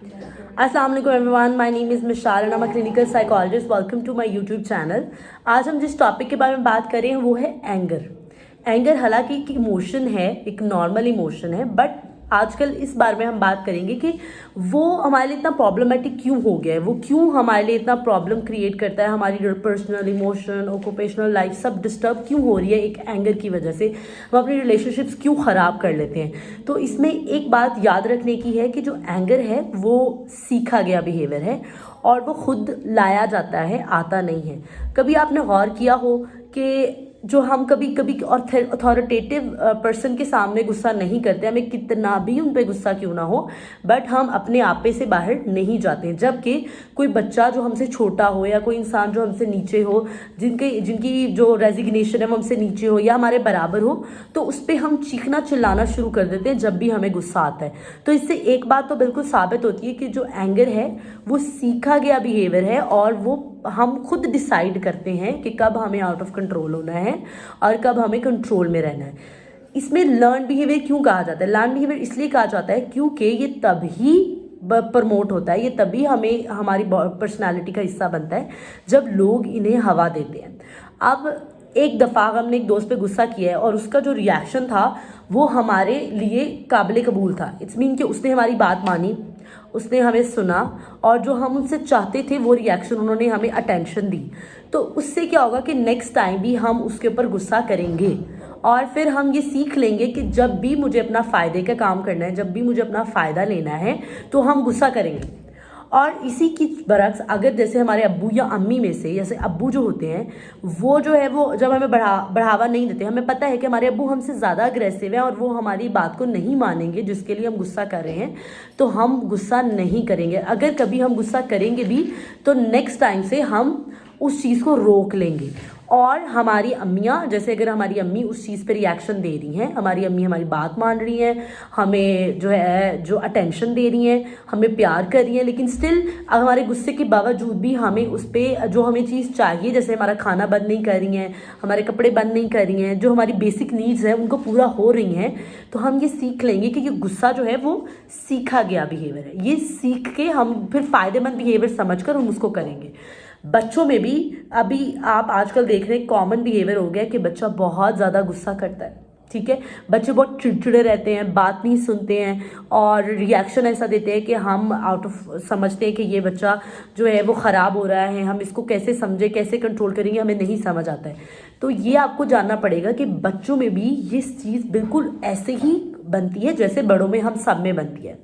अस्सलाम वालेकुम everyone, my name is Mishal and I am a clinical psychologist. Welcome to my YouTube channel. आज हम जिस टॉपिक के बारे में बात कर रहे हैं वो है एंगर। एंगर हालांकि एक इमोशन है, एक नॉर्मल इमोशन है, बट आजकल इस बारे में हम बात करेंगे कि वो हमारे लिए इतना प्रॉब्लमेटिक क्यों हो गया है, वो क्यों हमारे लिए इतना प्रॉब्लम क्रिएट करता है, हमारी पर्सनल इमोशन ऑक्यूपेशनल लाइफ सब डिस्टर्ब क्यों हो रही है एक एंगर की वजह से, हम अपनी रिलेशनशिप्स क्यों ख़राब कर लेते हैं। तो इसमें एक बात याद रखने की है कि जो एंगर है वो सीखा गया बिहेवियर है और वो खुद लाया जाता है, आता नहीं है। कभी आपने गौर किया हो कि जो हम कभी कभी अथॉरिटेटिव पर्सन के सामने गुस्सा नहीं करते, हमें कितना भी उन पे गुस्सा क्यों ना हो, बट हम अपने आपे से बाहर नहीं जाते। जबकि कोई बच्चा जो हमसे छोटा हो या कोई इंसान जो हमसे नीचे हो, जिनकी जो रेजिग्नेशन है वो हमसे नीचे हो या हमारे बराबर हो, तो उस पर हम चीखना चिल्लाना शुरू कर देते हैं जब भी हमें गुस्सा आता है। तो इससे एक बात तो बिल्कुल साबित होती है कि जो एंगर है वो सीखा गया बिहेवियर है और वो हम खुद डिसाइड करते हैं कि कब हमें आउट ऑफ कंट्रोल होना है और कब हमें कंट्रोल में रहना है। इसमें लर्न बिहेवियर क्यों कहा जाता है? लर्न बिहेवियर इसलिए कहा जाता है क्योंकि ये तभी प्रमोट होता है, ये तभी हमें हमारी पर्सनालिटी का हिस्सा बनता है जब लोग इन्हें हवा देते हैं। अब एक दफ़ा हमने एक दोस्त पे गुस्सा किया है और उसका जो रिएक्शन था वो हमारे लिए काबिल कबूल था। इट्स मीन कि उसने हमारी बात मानी, उसने हमें सुना और जो हम उनसे चाहते थे वो रिएक्शन, उन्होंने हमें अटेंशन दी। तो उससे क्या होगा कि नेक्स्ट टाइम भी हम उसके ऊपर गुस्सा करेंगे और फिर हम ये सीख लेंगे कि जब भी मुझे अपना फ़ायदे का काम करना है, जब भी मुझे अपना फ़ायदा लेना है तो हम गुस्सा करेंगे। और इसी की बरक्स अगर जैसे हमारे अब्बू या अम्मी में से, जैसे अब्बू जो होते हैं वो जो है वो जब हमें बढ़ावा नहीं देते, हमें पता है कि हमारे अब्बू हमसे ज़्यादा अग्रेसिव हैं और वो हमारी बात को नहीं मानेंगे जिसके लिए हम गुस्सा कर रहे हैं, तो हम गुस्सा नहीं करेंगे। अगर कभी हम गुस्सा करेंगे भी तो नेक्स्ट टाइम से हम उस चीज़ को रोक लेंगे। और हमारी अम्मियाँ, जैसे अगर हमारी अम्मी उस चीज़ पे रिएक्शन दे रही हैं, हमारी अम्मी हमारी बात मान रही हैं, हमें जो है जो अटेंशन दे रही हैं, हमें प्यार कर रही हैं, लेकिन स्टिल हमारे गुस्से के बावजूद भी हमें उस पर जो हमें चीज़ चाहिए, जैसे हमारा खाना बंद नहीं कर रही हैं, हमारे कपड़े बंद नहीं कर रही हैं, जो हमारी बेसिक नीड्स हैं उनको पूरा हो रही हैं, तो हम ये सीख लेंगे कि ये गुस्सा जो है वो सीखा गया बिहेवियर है। ये सीख के हम फिर फ़ायदेमंद बिहेवियर समझ कर हम उसको करेंगे। बच्चों में भी अभी आप आजकल देख रहे हैं कॉमन बिहेवियर हो गया कि बच्चा बहुत ज़्यादा गुस्सा करता है। ठीक है, बच्चे बहुत चिड़चिड़े रहते हैं, बात नहीं सुनते हैं और रिएक्शन ऐसा देते हैं कि हम आउट ऑफ समझते हैं कि ये बच्चा जो है वो ख़राब हो रहा है, हम इसको कैसे समझे, कैसे कंट्रोल करेंगे, हमें नहीं समझ आता है। तो ये आपको जानना पड़ेगा कि बच्चों में भी ये चीज़ बिल्कुल ऐसे ही बनती है जैसे बड़ों में हम सब में बनती है।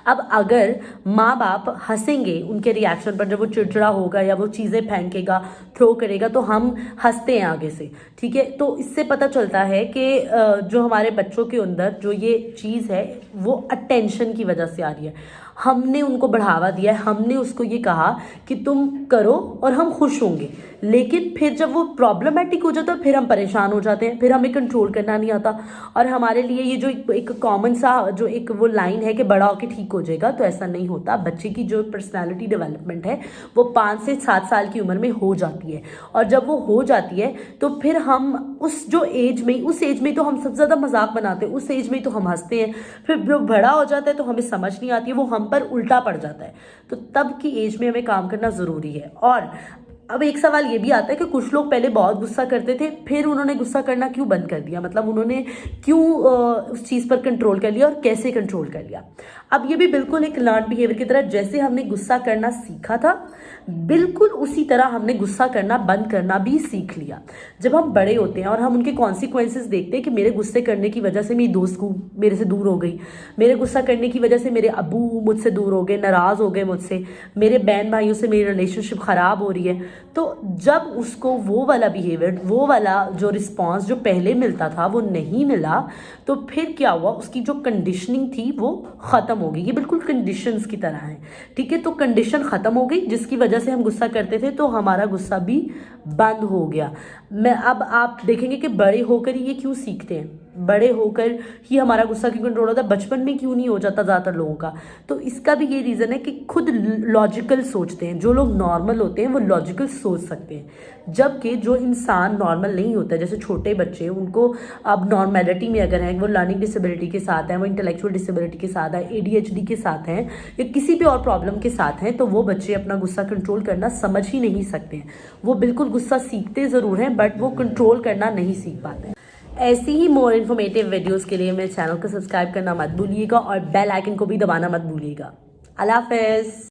अब अगर माँ बाप हंसेंगे उनके रिएक्शन पर, जब वो चिड़चिड़ा होगा या वो चीज़ें फेंकेगा, थ्रो करेगा, तो हम हंसते हैं आगे से। ठीक है, तो इससे पता चलता है कि जो हमारे बच्चों के अंदर जो ये चीज़ है वो अटेंशन की वजह से आ रही है। हमने उनको बढ़ावा दिया है, हमने उसको ये कहा कि तुम करो और हम खुश होंगे, लेकिन फिर जब वो प्रॉब्लमेटिक हो जाता है फिर हम परेशान हो जाते हैं, फिर हमें कंट्रोल करना नहीं आता। और हमारे लिए ये जो एक कॉमन सा जो एक वो लाइन है कि बड़ा होके ठीक हो जाएगा, तो ऐसा नहीं होता। बच्चे की जो पर्सनैलिटी डेवलपमेंट है वो 5 से 7 साल की उम्र में हो जाती है और जब वो हो जाती है तो फिर हम उस एज में तो हम सबसे ज़्यादा मजाक बनाते हैं, उस एज में तो हम हंसते हैं। फिर जो बड़ा हो जाता है तो हमें समझ नहीं आती है, वो हम पर उल्टा पड़ जाता है। तो तब की एज में हमें काम करना ज़रूरी है। और अब एक सवाल ये भी आता है कि कुछ लोग पहले बहुत गुस्सा करते थे, फिर उन्होंने गुस्सा करना क्यों बंद कर दिया, मतलब उन्होंने क्यों उस चीज़ पर कंट्रोल कर लिया और कैसे कंट्रोल कर लिया। अब ये भी बिल्कुल एक लर्न बिहेवियर की तरह, जैसे हमने गुस्सा करना सीखा था बिल्कुल उसी तरह हमने गुस्सा करना बंद करना भी सीख लिया। जब हम बड़े होते हैं और हम उनके कॉन्सिक्वेंसेस देखते हैं कि मेरे गुस्से करने की वजह से मेरी दोस्त को मेरे से दूर हो गई, मेरे गुस्सा करने की वजह से मेरे अब्बू मुझसे दूर हो गए, नाराज़ हो गए मुझसे, मेरे बहन भाइयों से मेरी रिलेशनशिप ख़राब हो रही है, तो जब उसको वो वाला बिहेवियर, वो वाला जो रिस्पॉन्स जो पहले मिलता था वो नहीं मिला, तो फिर क्या हुआ, उसकी जो कंडीशनिंग थी वो ख़त्म हो गई। ये बिल्कुल कंडीशंस की तरह है। ठीक है, तो कंडीशन ख़त्म हो गई जिसकी वजह से हम गुस्सा करते थे, तो हमारा गुस्सा भी बंद हो गया। अब आप देखेंगे कि बड़े होकर ये क्यों सीखते हैं। बड़े होकर ही हमारा गुस्सा क्यों कंट्रोल होता है, बचपन में क्यों नहीं हो जाता ज़्यादातर लोगों का। तो इसका भी ये रीज़न है कि खुद लॉजिकल सोचते हैं। जो लोग नॉर्मल होते हैं वो लॉजिकल सोच सकते हैं, जबकि जो इंसान नॉर्मल नहीं होता है, जैसे छोटे बच्चे, उनको अब नॉर्मेलिटी में अगर हैं, वो लर्निंग डिसेबिलिटी के साथ हैं, वो इंटेलेक्चुअल डिसेबिलिटी के साथ है, ADHD के साथ हैं या किसी भी और प्रॉब्लम के साथ हैं, तो वो बच्चे अपना गुस्सा कंट्रोल करना समझ ही नहीं सकते हैं। वो बिल्कुल गुस्सा सीखते ज़रूर हैं बट वो कंट्रोल करना नहीं सीख पाते हैं। ऐसी ही मोर इन्फॉर्मेटिव वीडियोस के लिए मेरे चैनल को सब्सक्राइब करना मत भूलिएगा और बेल आइकन को भी दबाना मत भूलिएगा। अल्लाह हाफ़िज़।